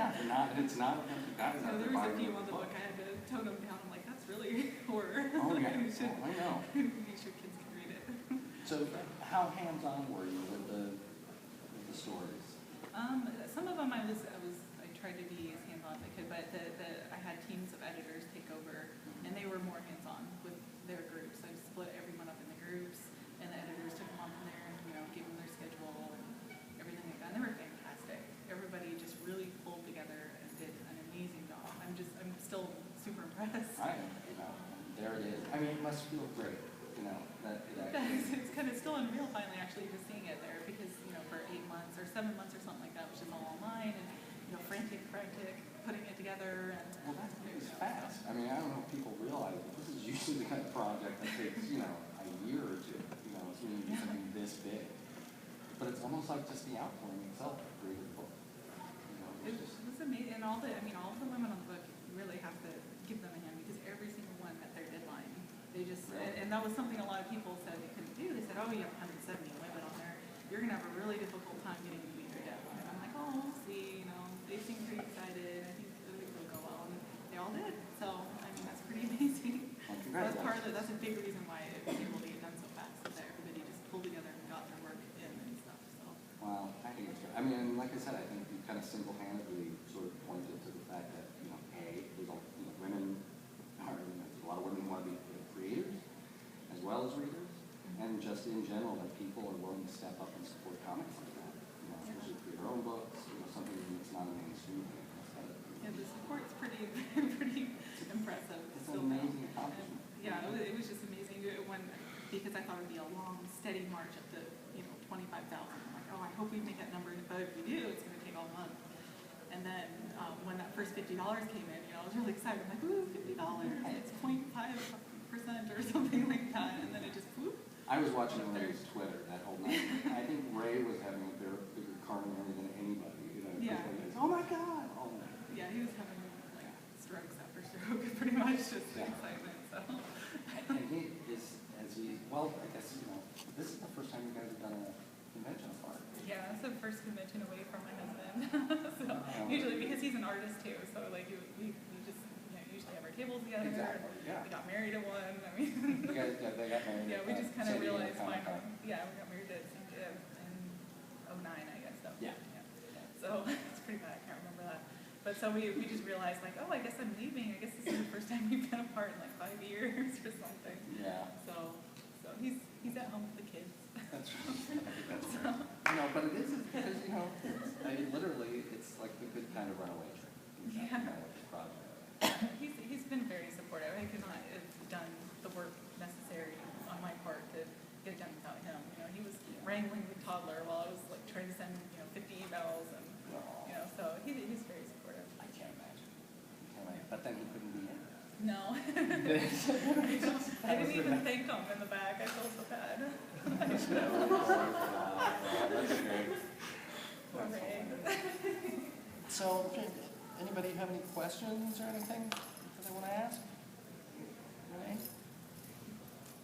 Yeah, it's not a bunch of guys So out there there was a buying few the on the book. book I had to tone them down. I'm like, that's really horror. Oh, yeah. You should, I know. make sure kids can read it. So how hands-on were you with the stories? Some of them I tried to be as hands-on as I could, but I had teams of editors take over, and they were more hands-on with their groups. I split everyone up in the groups, and the editors took them on from there and, gave them their schedule and everything like that. And they were fantastic. Everybody just really pulled together and did an amazing job. I'm still super impressed. There it is. I mean, it must feel great, that it actually... It's kind of still unreal finally actually just seeing it there because, for 8 months or 7 months or something like that, which is all online and, frantic, putting it together. And, well, it was fast. I mean, I don't know if people realize, but this is usually the kind of project that takes, a year or two, it's really something this big. But it's almost like just the outpouring itself of creating a book. It was amazing. And all the women on the book, you really have to give them a hand because every single one met their deadline. They just, and that was something a lot of people said they couldn't do. They said, oh, you have 170 women on there. You're going to have a really difficult time getting to meet your deadline. I'm like, oh, we'll see. They seem pretty excited. I think it'll go well. And they all did. So, that's pretty amazing. Well, that's a big reason why it was able to get done so fast. That everybody just pulled together and got their work in and stuff. So. Well, I think it's good. I mean, like I said, I think you kind of single-handedly sort of pointed to the fact that, there's women are, there's a lot of women who want to be creators as well as readers, and just in general that people are willing to step up and support comics like that, especially for your own books, something that's not a mainstream thing. Yeah, the support's pretty impressive. It's an amazing accomplishment. Yeah, it was just amazing because I thought it would be a long, steady march up to 25,000. I'm like, oh, I hope we make that number, but if we do, it's going to take all month. And then when that first $50 came in, I was really excited. I'm like, ooh, $50, it's 0.5% or something like that, and then it just whoop. I was watching Ray's Twitter that whole night. I think Ray was having a bigger coronary than anybody. Yeah. Oh my God! Oh my. Yeah, he was having strokes after stroke, pretty much just the excitement. So. And he is, well, I guess this is the first time you guys have done a convention apart. Yeah, it's the first convention away from my husband. So usually because he's an artist too, so we just usually have our tables together. Exactly. Yeah. We got married at one. You guys, they got married. Yeah, we just kind of realized finally. Yeah, we got married at in 09, I guess. So. Yeah. So it's pretty bad. I can't remember that. But so we just realized oh, I guess I'm leaving. I guess this is the first time we've been apart in 5 years or something. Yeah. So he's at home with the kids. That's right. But it is because literally it's like the good kind of runaway trip. Yeah. Project. He's been very supportive. I could not have done the work necessary on my part to get it done without him. He was wrangling the toddler while I was trying to send 50 emails and so he's very supportive. I can't imagine. But then he couldn't be in. No. I didn't even thank him in the back. I felt so bad. That's great. So, anybody have any questions or anything that they want to ask? Renae?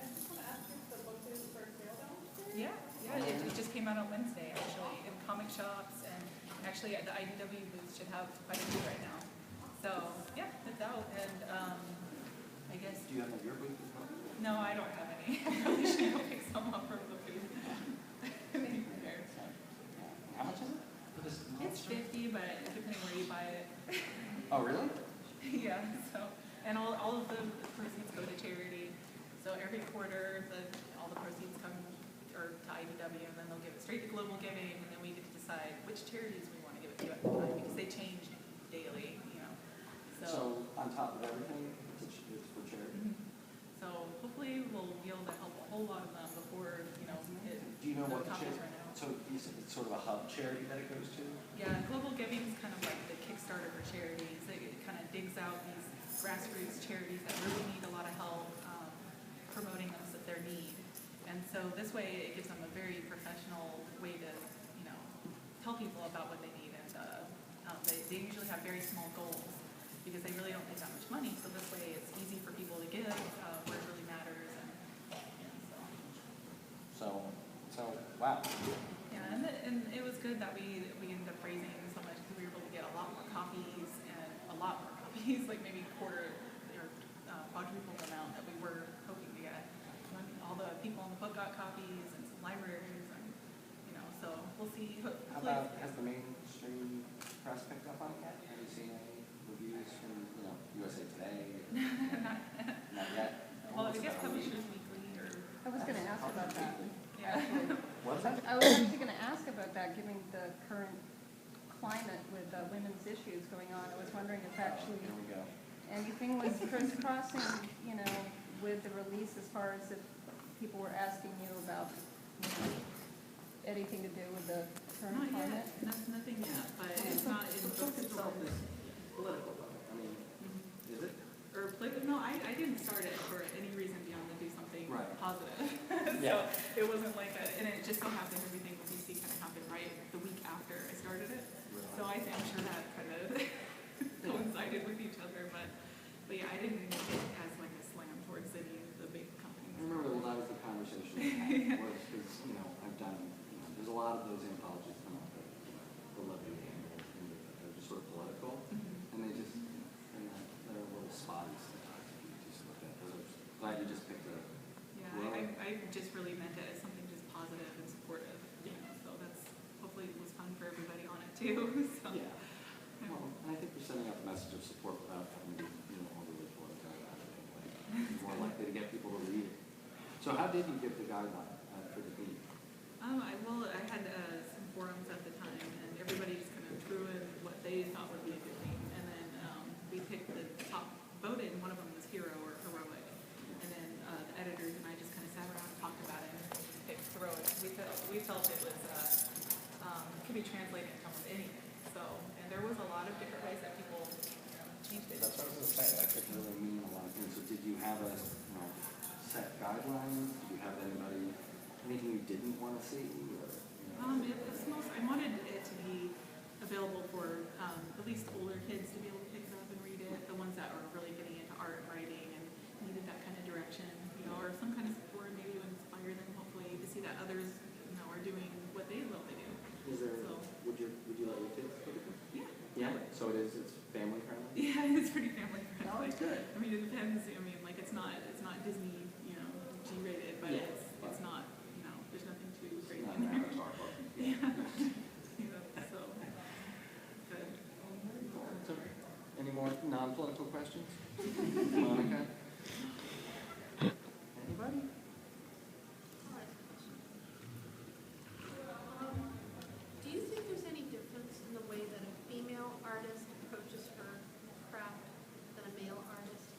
I just want to ask if the book is for sale downstairs? Yeah. It just came out on Wednesday, actually, in comic shops, and actually at the IDW booth should have quite a few right now. So, yeah, it's out, and I guess... Do you have your booth as well? No, I don't have any. I probably should go pick some up from the booth. How much is it? It's $50, but depending where you buy it. Oh, really? Yeah, and all of the proceeds go to charity. So every quarter, all the proceeds come to IDW, and then they'll give it straight to Global Giving, and then we get to decide which charities we want to give it to at the time, because they change daily, So on top of everything, it's for charity? Mm-hmm. So hopefully we'll be able to help a whole lot of them before, Do you know what the charity? So you said it's sort of a hub charity that it goes to? Yeah, Global Giving is kind of like the Kickstarter for charities. It kind of digs out these grassroots charities that really need a lot of help promoting their need. And so this way it gives them a very professional way to, tell people about what they need. And they usually have very small goals because they really don't make that much money. So this way it's easy for people to give where it really matters. So wow. Yeah, and it was good that we ended up raising so much because we were able to get a lot more copies USA Today? Not, Not yet? well, I Almost guess about a week. Publishers Weekly or, I was gonna ask about that. yeah. Was it? I was actually gonna ask about that, given the current climate with women's issues going on. I was wondering if actually Here we go. anything was crisscrossing, you know, with the release, as far as if people were asking you about, you know, anything to do with the current Not climate. yet, nothing yet, but it's not in The book itself bookstores. is political, though. I mean, Mhm. is it? Or no, I didn't start it for any reason beyond to do something Right. positive. Yeah. So it wasn't like a, and it just so happened everything with DC kind of happened right the week after I started it. So I'm sure that kind of coincided with each other, but yeah, I didn't make it as like a slam towards any of the big companies. I remember that was the conversation we had, was because, you know, I've done, you know, there's a lot of those anthologies come out that, you know, the levity animals, and they're just sort of political, and they just, they're a little spotty sometimes if you just look at those. Glad you just picked a, Yeah, I just really meant it as something just positive and supportive, you know, so that's, hopefully it was fun for everybody on it too, so. yeah. Well, and I think you're sending out the message of support without having to, you know, overly political about it anyway. You're more likely to get people to read it. So how did you give the guideline for the theme? I had some forums at the time, and everybody just kind of threw in what they thought would be a good theme, and then we picked the top voted, and one of them was hero or heroic, and then the editors and I just kind of sat around and talked about it and picked heroic. We felt it was could be translated into almost anything. So, and there was a lot of different ways that people changed it. That's what I was going to say. That could really mean a lot of things. So did you have a, you know, set guidelines? Did you have anything you didn't want to see? Or, you know? I wanted it to be available for at least older kids to be able to pick it up and read it. The ones that are really getting into art and writing and needed that kind of direction, you know, or some kind of support maybe would inspire them hopefully to see that others, you know, are doing what they love to do. Is there? So, Would you let your kids look at it? yeah. Yeah. So it's family friendly. Yeah, it's pretty family friendly. Oh, that's good. I mean, it depends. I mean, like it's not Disney, you know, G-rated, but Yeah. it's not, you know, there's nothing too crazy Not in an there. Avatar book. Yeah. You know, so good. So, any more non-political questions? Monica? Anybody? Do you think there's any difference in the way that a female artist approaches her craft than a male artist?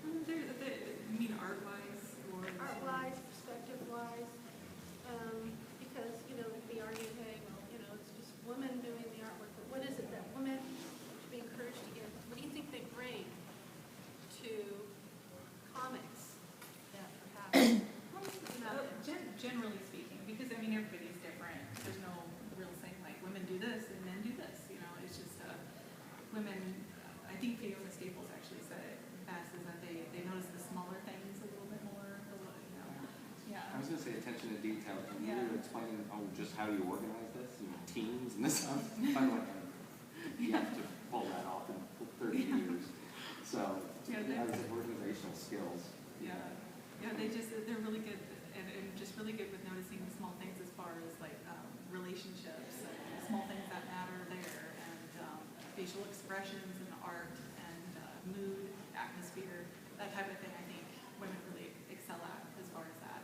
You mean art-wise or? Art-wise, perspective-wise? Because, you know, we argue, hey, well, you know, it's just women doing the artwork, but what is it that women should be encouraged to give? What do you think they bring to comics that perhaps not? Generally speaking, because I mean everybody's different. There's no real saying like women do this and men do this. You know, it's just women. I think Fiona Staples actually said it best is that they notice the smaller things a little bit more. You know, yeah. I was going to say attention to detail. Can Yeah. you explain just how you organize this? You know, teams and this sounds kind of like you have to pull that off in 30 years. So, Yeah, I was like organizational skills. Yeah, they're really good and just really good with noticing the small things as far as like relationships, and small things that matter there, and facial expressions and art and mood, atmosphere, that type of thing. I think women really excel at as far as that.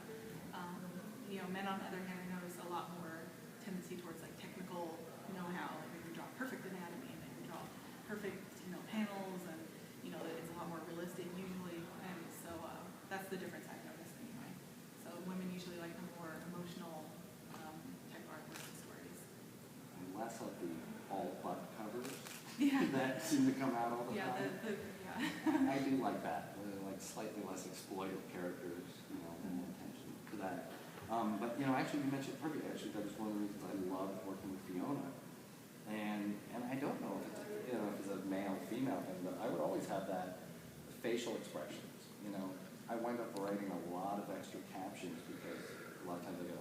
You know, men on the other hand, I notice a lot more tendency towards like technical know-how. Like they can draw perfect anatomy, and they can draw perfect, you know, panels, and you know, it's a lot more realistic usually. And so that's the difference I've noticed anyway. So women usually like the more emotional type artwork and stories. And less of the all butt covers Yeah. that seem to come out all the Yeah, time. yeah. I do like that. Like slightly less exploitive characters, you know, and more attention to that. But you know, actually, you mentioned perfect. Actually, that was one of the reasons I loved working with Fiona. And I don't know if it's, you know, if it's a male female thing, but I would always have that facial expressions. You know, I wind up writing a lot of extra captions because a lot of times I go,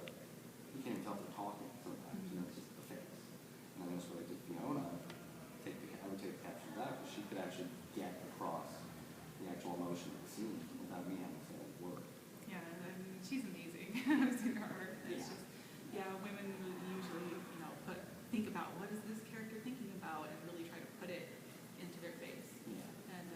you can't even tell if they're talking sometimes. You know, it's just the face. And then that's what I did Fiona. I would take the captions out because she could actually get across the actual emotion of the scene without me having to say a word. Yeah, and she's amazing. I've seen her art. It's Yeah. just, women usually, you know, think about what is this character thinking about and really try to put it into their face. Yeah. And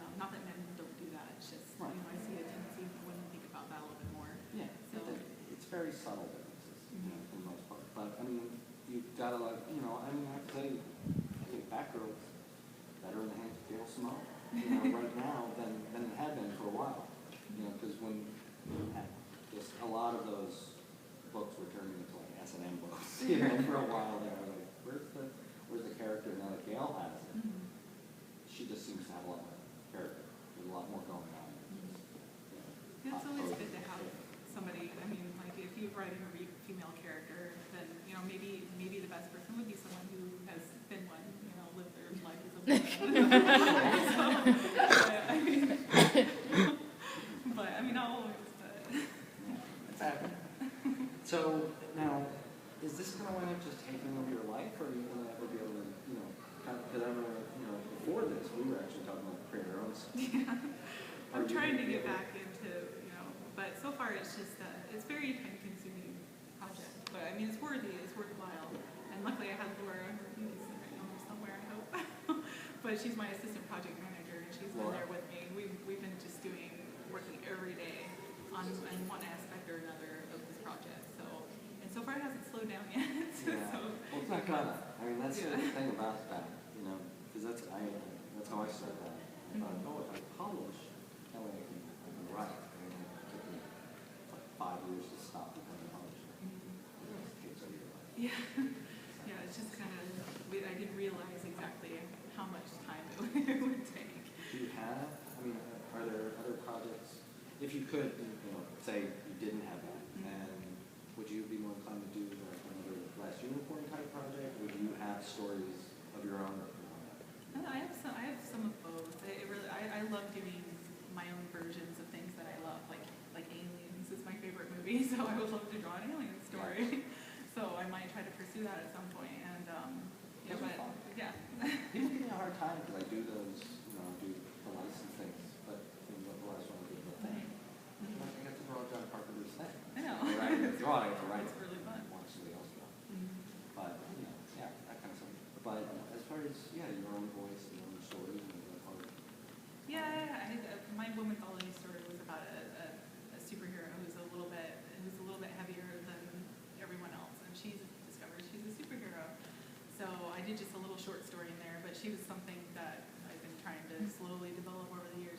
very subtle differences, you know, for the most part. But I mean, you've got to like, you know, I mean, I have to tell you, I think Batgirl's better in the hands of Gail Simone, you know, right now than it had been for a while. You know, because when you had just a lot of those books were turning into like S&M books, you know, for a while there. I was like, where's the character now that Gail has it? She just seems to have a lot more character. There's a lot more going on. It's always good to have somebody, I mean, like if you're writing a female character, then, you know, maybe the best person would be someone who has been one, you know, lived their life as a woman. But I mean, I'll always, It's happening. So now, is this going to wind up just taking over your life, or are you going to ever be able to, you know, because I remember, you know, before this, we were actually talking about creating our own stuff. yeah. I'm trying to get back into, you know, but so far it's just, it's very time-consuming project. But I mean, it's worthwhile. And luckily I have Laura, who's right now somewhere, I hope. But she's my assistant project manager, and she's been there with me. We've been just working every day on one aspect or another of this project. So far it hasn't slowed down yet. Yeah. So, well, it's not gonna. I mean, that's the thing about that, you know, because that's how I started that. I thought, oh, if I publish, that way I can write. I mean, it took me like 5 years to stop becoming a publisher. It takes over your life. yeah, yeah. It's just kind of I didn't realize exactly how much time it would take. Do you have? I mean, are there other projects? If you could, you know, say you didn't have that, and would you be more inclined to do like another Last Unicorn type project? Would you have stories of your own? I have some of both. I love doing my own versions of things that I love, like Aliens is my favorite movie, so I would love to draw an alien story. So I might try to pursue that at some point. And yeah, but yeah. People give me a hard time because I do those, you know, do the license things, but you know, the last one I did the thing. I get to draw John Carpenter's thing. I know. I get to draw it, I get to write It's it. really fun. Watch somebody else draw. But, you know, yeah, that kind of stuff. But as far as, yeah, your own voice and your own stories and that part of it. Yeah, my Womanthology story was about a superhero who's a little bit heavier than everyone else, and she discovers she's a superhero. So I did just a little short story in there, but she was something that I've been trying to slowly develop over the years.